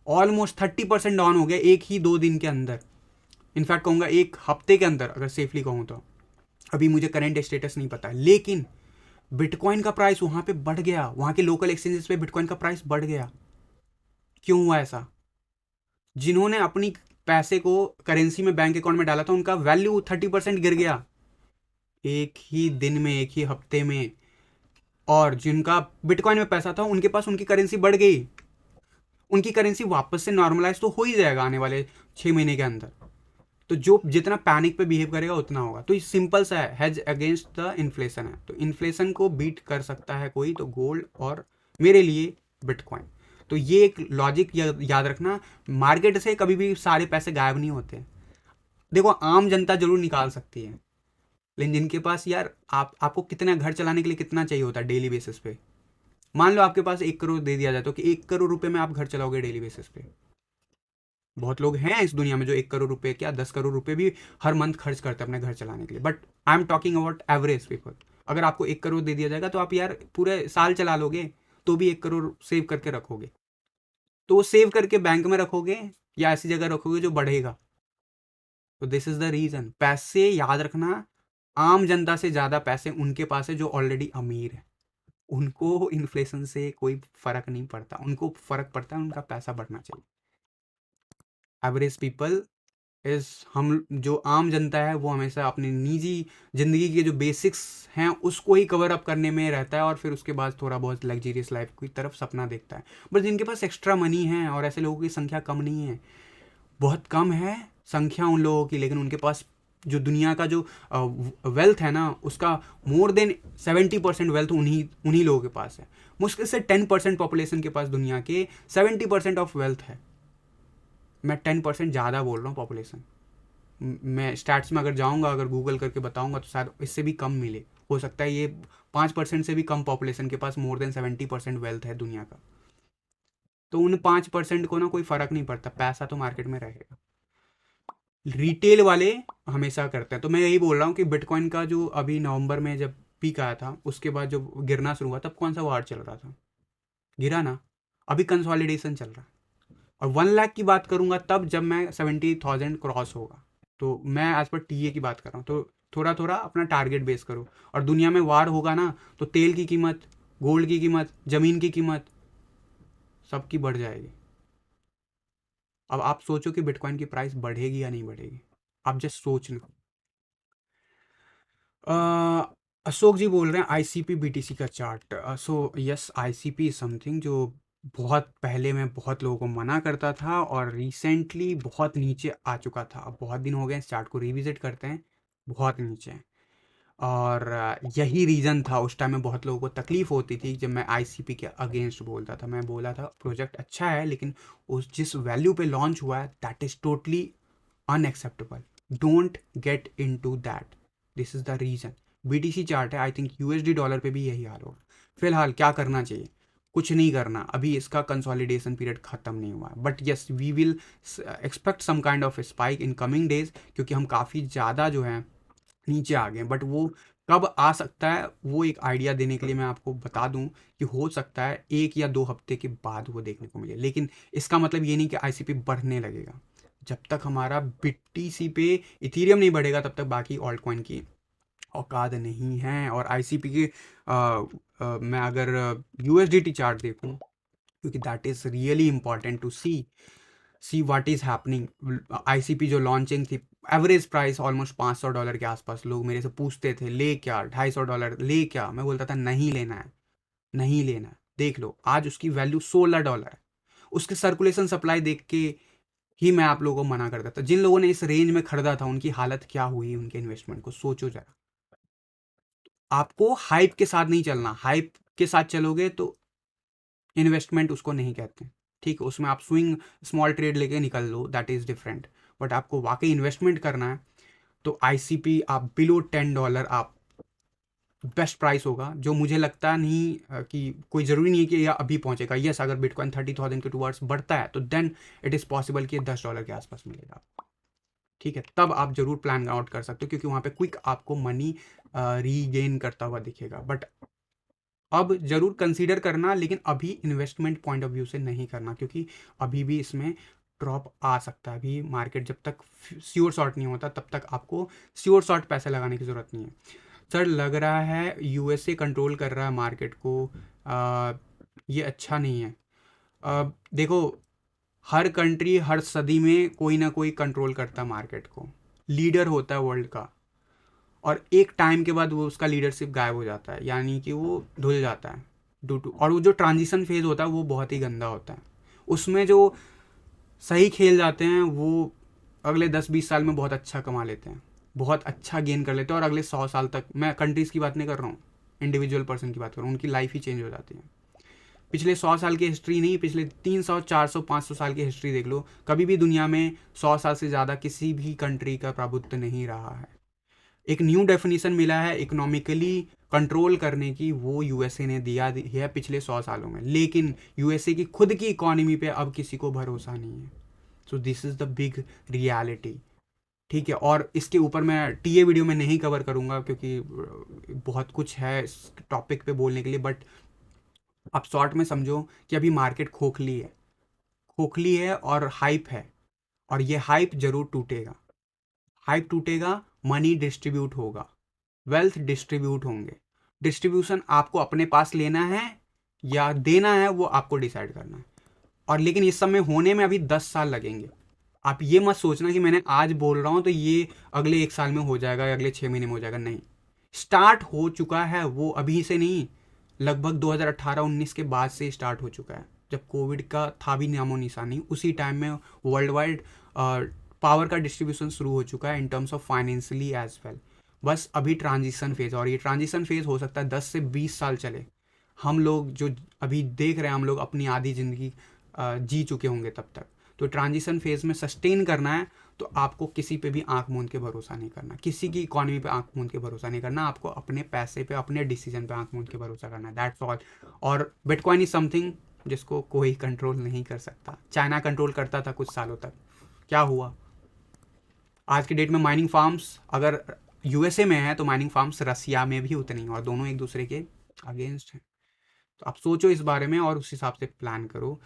Speaker 1: ऑलमोस्ट 30% डाउन हो गया एक ही 2 दिन के अंदर। इनफैक्ट कहूँगा एक हफ्ते के अंदर अगर सेफली कहूँ तो। अभी मुझे करंट स्टेटस नहीं पता, लेकिन बिटकॉइन का प्राइस वहां पे बढ़ गया, वहां के लोकल एक्सचेंजेस पे बिटकॉइन का प्राइस बढ़ गया। क्यों हुआ ऐसा? जिन्होंने अपनी पैसे को करेंसी में बैंक अकाउंट में डाला था उनका वैल्यू 30% गिर गया एक ही दिन में, एक ही हफ्ते में। और जिनका बिटकॉइन में पैसा था उनके पास उनकी करेंसी बढ़ गई, उनकी करेंसी वापस से नॉर्मलाइज तो हो ही जाएगा आने वाले 6 महीने के अंदर। तो जो जितना पैनिक पे बिहेव करेगा उतना होगा। तो ये सिंपल सा है, हेज अगेंस्ट द इन्फ्लेशन है। तो इन्फ्लेशन को बीट कर सकता है कोई तो गोल्ड, और मेरे लिए बिटकॉइन। तो ये एक लॉजिक याद रखना, मार्केट से कभी भी सारे पैसे गायब नहीं होते। देखो आम जनता जरूर निकाल सकती है, लेकिन जिनके पास यार आपको कितना घर चलाने के लिए कितना चाहिए होता है डेली बेसिस पे। मान लो आपके पास 1 करोड़ दे दिया जाए तो कि 1 करोड़ रुपए में आप घर चलाओगे डेली बेसिस पे? बहुत लोग हैं इस दुनिया में जो 1 करोड़ रुपए क्या 10 करोड़ रुपए भी हर मंथ खर्च करते हैं अपने घर चलाने के लिए, but I am talking about average people. अगर आपको 1 करोड़ दे दिया जाएगा तो आप यार पूरे साल चला लोगे, तो भी 1 करोड़ सेव करके रखोगे। तो वो सेव करके बैंक में रखोगे या ऐसी जगह रखोगे जो बढ़ेगा। तो दिस इज द रीजन। पैसे याद रखना, आम जनता से ज़्यादा पैसे उनके पास है जो ऑलरेडी अमीर है। उनको इन्फ्लेशन से कोई फर्क नहीं पड़ता, उनको फर्क पड़ता है उनका पैसा बढ़ना चाहिए। एवरेज पीपल इस हम जो आम जनता है वो हमेशा अपनी निजी ज़िंदगी के जो बेसिक्स हैं उसको ही कवर अप करने में रहता है, और फिर उसके बाद थोड़ा बहुत लग्जरियस लाइफ की तरफ सपना देखता है। बट जिनके पास एक्स्ट्रा मनी है, और ऐसे लोगों की संख्या कम नहीं है, बहुत कम है संख्या उन लोगों की, लेकिन उनके पास जो दुनिया का जो वेल्थ है ना उसका मोर देन 70% वेल्थ उन्हीं उन्हीं लोगों के पास है। मुश्किल से 10% पॉपुलेशन के पास दुनिया के 70% ऑफ वेल्थ है। मैं 10% ज़्यादा बोल रहा हूँ पॉपुलेशन। मैं स्टैट्स में अगर जाऊँगा, अगर गूगल करके बताऊँगा तो शायद इससे भी कम मिले। हो सकता है ये 5% से भी कम पॉपुलेशन के पास मोर देन 70% वेल्थ है दुनिया का। तो उन 5% को ना कोई फ़र्क नहीं पड़ता, पैसा तो मार्केट में रहेगा। रिटेल वाले हमेशा करते हैं। तो मैं यही बोल रहा हूँ कि बिटकॉइन का जो अभी नवंबर में जब पीक आया था उसके बाद जो गिरना शुरू हुआ तब कौन सा वार चल रहा था? गिरा ना। अभी कंसोलिडेशन चल रहा है। और 1 लाख की बात करूंगा तब जब मैं 70,000 क्रॉस होगा। तो मैं एज पर टीए की बात कर रहा हूँ। तो थोड़ा थोड़ा अपना टारगेट बेस करो। और दुनिया में वार होगा ना तो तेल की कीमत, गोल्ड की कीमत, ज़मीन की कीमत सबकी बढ़ जाएगी। अब आप सोचो कि बिटकॉइन की प्राइस बढ़ेगी या नहीं बढ़ेगी, आप जस्ट सोच लो। अशोक जी बोल रहे हैं आईसीपी बीटीसी का chart. So yes, ICP something जो बहुत पहले मैं बहुत लोगों को मना करता था और रिसेंटली बहुत नीचे आ चुका था। अब बहुत दिन हो गए इस चार्ट को रिविजिट करते हैं, बहुत नीचे है। और यही रीज़न था उस टाइम में बहुत लोगों को तकलीफ़ होती थी जब मैं आईसीपी के अगेंस्ट बोलता था। मैं बोला था प्रोजेक्ट अच्छा है लेकिन उस जिस वैल्यू पे लॉन्च हुआ है that is totally unacceptable, don't get into that. This is the reason. BTC chart है, आई थिंक USD डॉलर पे भी यही हाल होगा। फिलहाल क्या करना चाहिए? कुछ नहीं करना, अभी इसका कंसोलिडेशन पीरियड खत्म नहीं हुआ है, but yes we will expect some kind of spike in coming days, क्योंकि हम काफ़ी ज़्यादा जो है नीचे आ गए। बट वो कब आ सकता है वो एक आइडिया देने के लिए मैं आपको बता दूं कि हो सकता है 1 या 2 हफ्ते के बाद वो देखने को मिले, लेकिन इसका मतलब ये नहीं कि ICP बढ़ने लगेगा। जब तक हमारा BTC पे इथीरियम नहीं बढ़ेगा तब तक बाकी ऑल्ट कॉइन की औकात नहीं है। और ICP के मैं अगर USDT चार्ट देखूं, क्योंकि that is really important to see what is happening. ICP जो लॉन्चिंग थी, एवरेज प्राइस ऑलमोस्ट $500 के आसपास। लोग मेरे से पूछते थे ले क्या, $250 ले क्या, मैं बोलता था नहीं लेना है, नहीं लेना है। देख लो आज उसकी वैल्यू $16 है। उसके सर्कुलेशन सप्लाई देख के ही मैं आप लोगों को मना करता था। जिन लोगों ने इस रेंज में खरीदा था उनकी हालत क्या हुई, उनके इन्वेस्टमेंट को सोचो जरा। आपको हाइप के साथ नहीं चलना, हाइप के साथ चलोगे तो इन्वेस्टमेंट उसको नहीं कहते। ठीक है, उसमें आप स्विंग स्मॉल ट्रेड लेके निकल लो, दैट इज़ डिफरेंट। बट आपको वाकई इन्वेस्टमेंट करना है तो ICP आप बिलो $10 आप बेस्ट प्राइस होगा, जो मुझे लगता नहीं कि कोई ज़रूरी नहीं है कि यह अभी पहुंचेगा। यस, अगर बिटकॉइन 30,000 के टूवर्ड्स बढ़ता है तो देन इट इज़ पॉसिबल कि $10 के आसपास मिलेगा। ठीक है, तब आप जरूर प्लान आउट कर सकते हो, क्योंकि वहाँ पे क्विक आपको मनी रीगेन करता हुआ दिखेगा। बट अब जरूर कंसीडर करना, लेकिन अभी इन्वेस्टमेंट पॉइंट ऑफ व्यू से नहीं करना, क्योंकि अभी भी इसमें ड्रॉप आ सकता है। अभी मार्केट जब तक श्योर शॉर्ट नहीं होता तब तक आपको श्योर शॉर्ट पैसे लगाने की ज़रूरत नहीं है। सर लग रहा है USA कंट्रोल कर रहा है मार्केट को, ये अच्छा नहीं है। देखो, हर कंट्री हर सदी में कोई ना कोई कंट्रोल करता है मार्केट को, लीडर होता है वर्ल्ड का, और एक टाइम के बाद वो उसका लीडरशिप गायब हो जाता है, यानी कि वो धुल जाता है ड्यू टू। और वो जो ट्रांजिशन फेज होता है वो बहुत ही गंदा होता है। उसमें जो सही खेल जाते हैं वो अगले 10-20 साल में बहुत अच्छा कमा लेते हैं, बहुत अच्छा गेन कर लेते हैं, और अगले 100 साल तक, मैं कंट्रीज़ की बात नहीं कर रहा हूँ, इंडिविजुअल पर्सन की बात कर रहा हूँ, उनकी लाइफ ही चेंज हो जाती है। पिछले 100 साल की हिस्ट्री नहीं, पिछले 300, 400, 500 साल की हिस्ट्री देख लो, कभी भी दुनिया में 100 साल से ज़्यादा किसी भी कंट्री का प्रभुत्व नहीं रहा है। एक न्यू डेफिनेशन मिला है इकोनॉमिकली कंट्रोल करने की, वो USA ने दिया है पिछले 100 सालों में, लेकिन USA की खुद की इकोनॉमी पे अब किसी को भरोसा नहीं है। So this is the big reality. ठीक है, और इसके ऊपर मैं TA वीडियो में नहीं कवर करूँगा, क्योंकि बहुत कुछ है इस टॉपिक पे बोलने के लिए। बट आप शॉर्ट में समझो कि अभी मार्केट खोखली है, खोखली है और हाइप है, और ये हाइप जरूर टूटेगा। हाइप टूटेगा, मनी डिस्ट्रीब्यूट होगा, वेल्थ डिस्ट्रीब्यूट होंगे। डिस्ट्रीब्यूशन आपको अपने पास लेना है या देना है वो आपको डिसाइड करना है। और लेकिन इस समय होने में अभी 10 साल लगेंगे। आप ये मत सोचना कि मैंने आज बोल रहा हूँ तो ये अगले 1 साल में हो जाएगा या अगले 6 महीने में हो जाएगा, नहीं। स्टार्ट हो चुका है वो, अभी से नहीं, लगभग 2018-19 के बाद से स्टार्ट हो चुका है, जब कोविड का था भी नामो निशानी, उसी टाइम में वर्ल्ड वाइड पावर का डिस्ट्रीब्यूशन शुरू हो चुका है in terms of financially as well. बस अभी ट्रांजिशन फेज, और ये ट्रांजिशन फेज हो सकता है 10 से 20 साल चले। हम लोग जो अभी देख रहे हैं, हम लोग अपनी आधी ज़िंदगी जी चुके होंगे तब तक। तो ट्रांजिशन फेज में सस्टेन करना है तो आपको किसी पे भी आंख मूंद के भरोसा नहीं करना, किसी की इकोनॉमी पे आंख मूंद के भरोसा नहीं करना, आपको अपने पैसे पे, अपने डिसीजन पे आंख मूंद के भरोसा करना है, दैट्स ऑल। और बिटकॉइन इज समथिंग जिसको कोई कंट्रोल नहीं कर सकता। चाइना कंट्रोल करता था कुछ सालों तक, क्या हुआ? आज के डेट में माइनिंग फार्म्स अगर USA में है तो माइनिंग फार्म्स रसिया में भी उतनी, और दोनों एक दूसरे के अगेंस्ट हैं। तो आप सोचो इस बारे में और उस हिसाब से प्लान करो।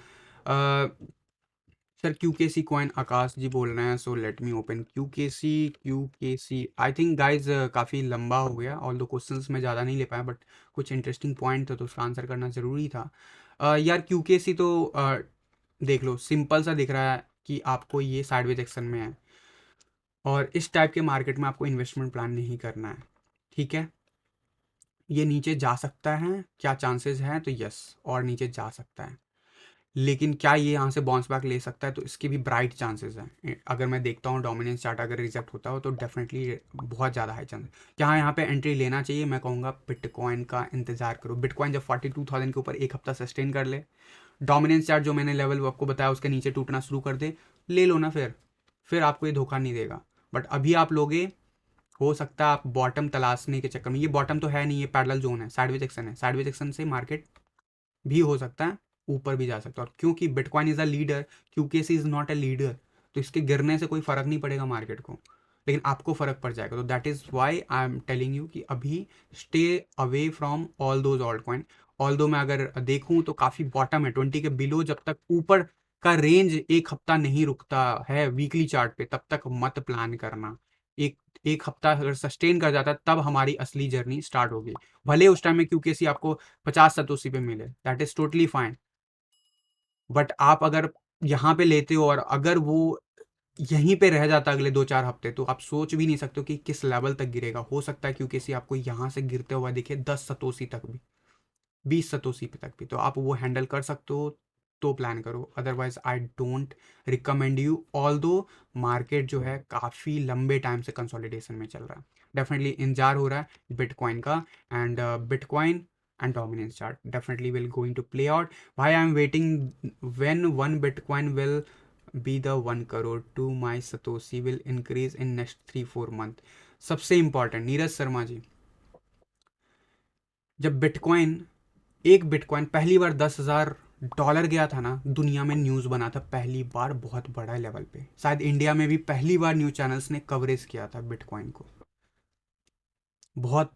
Speaker 1: सर QKC कॉइन आकाश जी बोल रहे हैं, so let me open QKC। I think guys काफ़ी लंबा हो गया, ऑल दो क्वेश्चंस में ज़्यादा नहीं ले पाया, बट कुछ इंटरेस्टिंग पॉइंट था तो उसका आंसर करना ज़रूरी था। यार QKC तो देख लो, सिंपल सा दिख रहा है कि आपको ये साइडवेज एक्शन में है, और इस टाइप के मार्केट में आपको इन्वेस्टमेंट प्लान नहीं करना है। ठीक है, ये नीचे जा सकता है, क्या चांसेस हैं? तो यस, और नीचे जा सकता है, लेकिन क्या ये यहाँ से बाउंस बैक ले सकता है? तो इसके भी ब्राइट चांसेस हैं। अगर मैं देखता हूँ डोमिनेंस चार्ट अगर रिजेक्ट होता हो तो डेफिनेटली बहुत ज़्यादा हाई चांस। क्या यहाँ पे एंट्री लेना चाहिए? मैं कहूँगा बिटकॉइन का इंतजार करो। बिटकॉइन जब 42,000 के ऊपर एक हफ्ता सस्टेन कर ले, डोमिनेंस चार्ट जो मैंने लेवल आपको बताया उसके नीचे टूटना शुरू कर दे, ले लो ना, फिर आपको ये धोखा नहीं देगा। बट अभी आप लोगे हो सकता है आप बॉटम तलाशने के चक्कर में, ये बॉटम तो है नहीं, ये पैरेलल जोन है, साइडवेज एक्शन है, साइडवेज एक्शन से मार्केट भी हो सकता है ऊपर भी जा सकता है। और क्योंकि bitcoin is a leader, QKC is not a leader, तो इसके गिरने से कोई फर्क नहीं पड़ेगा मार्केट को, लेकिन आपको फर्क पड़ जाएगा। तो that is why I am telling you कि अभी stay away from all those alt coin. Although मैं अगर देखूं तो काफ़ी बॉटम है 20 के बिलो, जब तक ऊपर का रेंज एक हफ्ता नहीं रुकता है वीकली चार्ट पे, तब तक मत प्लान करना। एक एक हफ्ता अगर सस्टेन कर जाता है तब हमारी असली जर्नी स्टार्ट होगी। भले उस टाइम में क्यूकेसी आपको 50 सतोसी पे मिले, that is totally fine, but आप अगर यहाँ पे लेते हो और अगर वो यहीं पे रह जाता अगले 2-4 हफ्ते, तो आप सोच भी नहीं सकते हो कि किस लेवल तक गिरेगा। हो सकता है क्यूकेसी आपको यहाँ से गिरते हुआ दिखे 10 सतोसी तक भी, 20 सतोसी पे तक भी, तो आप वो हैंडल कर सकते हो तो प्लान करो। Otherwise I don't recommend you, all दो मार्केट जो है काफ़ी लंबे टाइम से कंसोलिडेशन में चल रहा है, डेफिनेटली इंतजार हो रहा है बिटकॉइन का। And bitcoin and dominance chart definitely will going to play out. Why I'm waiting when one bitcoin will be the 1 crore to my satoshi will increase in next 3-4 month. सबसे important Neeraj Sharma ji, जब bitcoin एक bitcoin पहली बार $10,000 गया था ना, दुनिया में news बना था पहली बार बहुत बड़ा लेवल पे, शायद इंडिया में भी पहली बार न्यूज़ चैनल्स ने कवरेज किया था बिटकॉइन को। बहुत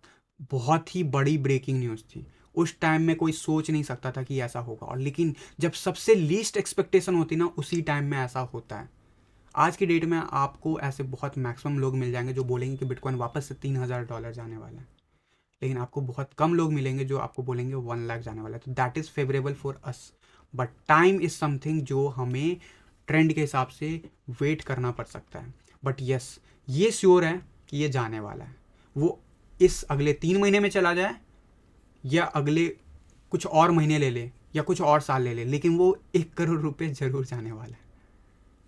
Speaker 1: बहुत ही बड़ी ब्रेकिंग न्यूज़ थी उस टाइम में, कोई सोच नहीं सकता था कि ऐसा होगा। और लेकिन जब सबसे लीस्ट एक्सपेक्टेशन होती ना, उसी टाइम में ऐसा होता है। आज की डेट में आपको ऐसे बहुत मैक्सिमम लोग मिल जाएंगे जो बोलेंगे कि बिटकॉइन वापस से $3,000 जाने वाला है, लेकिन आपको बहुत कम लोग मिलेंगे जो आपको बोलेंगे 1 लाख जाने वाला है। तो that is favourable for us, but time is something जो हमें ट्रेंड के हिसाब से वेट करना पड़ सकता है। बट यस, ये श्योर है कि ये जाने वाला है। वो इस अगले 3 महीने में चला जाए या अगले कुछ और महीने ले ले या कुछ और साल ले ले, लेकिन वो 1 करोड़ रुपए जरूर जाने वाला है,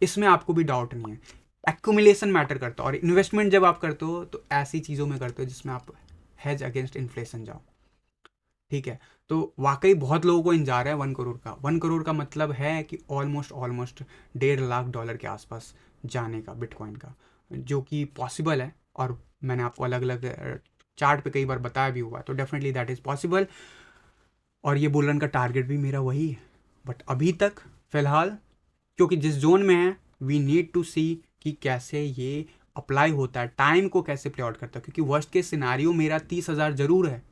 Speaker 1: इसमें आपको भी डाउट नहीं है। एक्यूमुलेशन मैटर करता है, और इन्वेस्टमेंट जब आप करते हो तो ऐसी चीज़ों में करते हो जिसमें आप हेज अगेंस्ट इन्फ्लेशन जाओ, ठीक है। तो वाकई बहुत लोगों को इंतजार है 1 करोड़ का। 1 करोड़ का मतलब है कि ऑलमोस्ट ऑलमोस्ट $1.5 लाख के आसपास जाने का बिटकॉइन का, जो कि पॉसिबल है। और मैंने आपको अलग अलग चार्ट पे कई बार बताया भी हुआ, तो डेफिनेटली दैट इज़ पॉसिबल। और ये बुल रन का टारगेट भी मेरा वही है। बट अभी तक फ़िलहाल क्योंकि जिस जोन में है, वी नीड टू सी कि कैसे ये अप्लाई होता है, टाइम को कैसे प्ले आउट करता है। क्योंकि वर्स्ट के सिनारियो मेरा 30,000 जरूर है,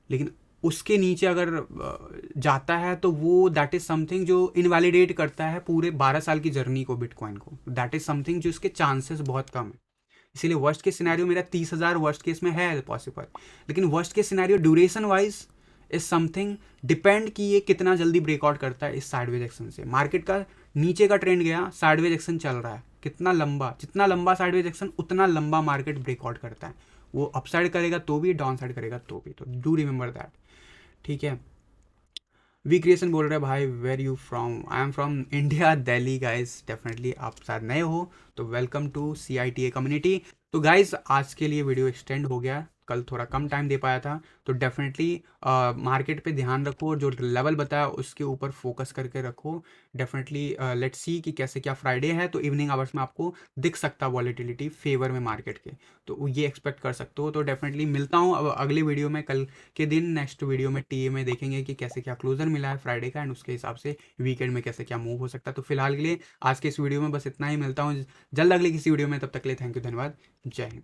Speaker 1: लेकिन उसके नीचे अगर जाता है तो वो दैट इज़ समथिंग जो इनवैलिडेट करता है पूरे 12 साल की जर्नी को, बिटकॉइन को। दैट इज़ समथिंग जो इसके चांसेस बहुत कम है। इसीलिए वर्स्ट के सिनेरियो मेरा 30,000 वर्स्ट केस में है पॉसिबल, लेकिन वर्स्ट के scenario duration wise is something depend कि ये कितना जल्दी ब्रेकआउट करता है इस साइडवेज एक्शन से। मार्केट का नीचे का ट्रेंड गया, साइडवेज एक्शन चल रहा है, कितना लंबा, जितना लंबा साइडवेज एक्शन उतना लंबा मार्केट ब्रेकआउट करता है। वो अपसाइड करेगा तो भी, डाउन साइड करेगा तो भी, तो डू रिमेंबर दैट, ठीक है। वी क्रिएशन बोल रहे हैं भाई, where you from? I am from India, Delhi guys. Definitely आप शायद नए हो तो वेलकम टू CITA कम्युनिटी। तो गाइज आज के लिए वीडियो एक्सटेंड हो गया, कल थोड़ा कम टाइम दे पाया था। तो डेफिनेटली मार्केट पे ध्यान रखो और जो लेवल बताया उसके ऊपर फोकस करके रखो। डेफिनेटली लेट्स सी कि कैसे क्या। फ्राइडे है तो इवनिंग आवर्स में आपको दिख सकता वॉलेटिलिटी फेवर में मार्केट के, तो ये एक्सपेक्ट कर सकते हो। तो डेफिनेटली मिलता हूँ अब अगले वीडियो में, कल के दिन नेक्स्ट वीडियो में TA में देखेंगे कि कैसे क्या क्लोजर मिला है फ्राइडे का, एंड उसके हिसाब से वीकेंड में कैसे क्या मूव हो सकता है। तो फिलहाल के लिए आज के इस वीडियो में बस इतना ही, मिलता हूँ जल्द अगले किसी वीडियो में, तब तक के लिए थैंक यू, धन्यवाद, जय हिंद।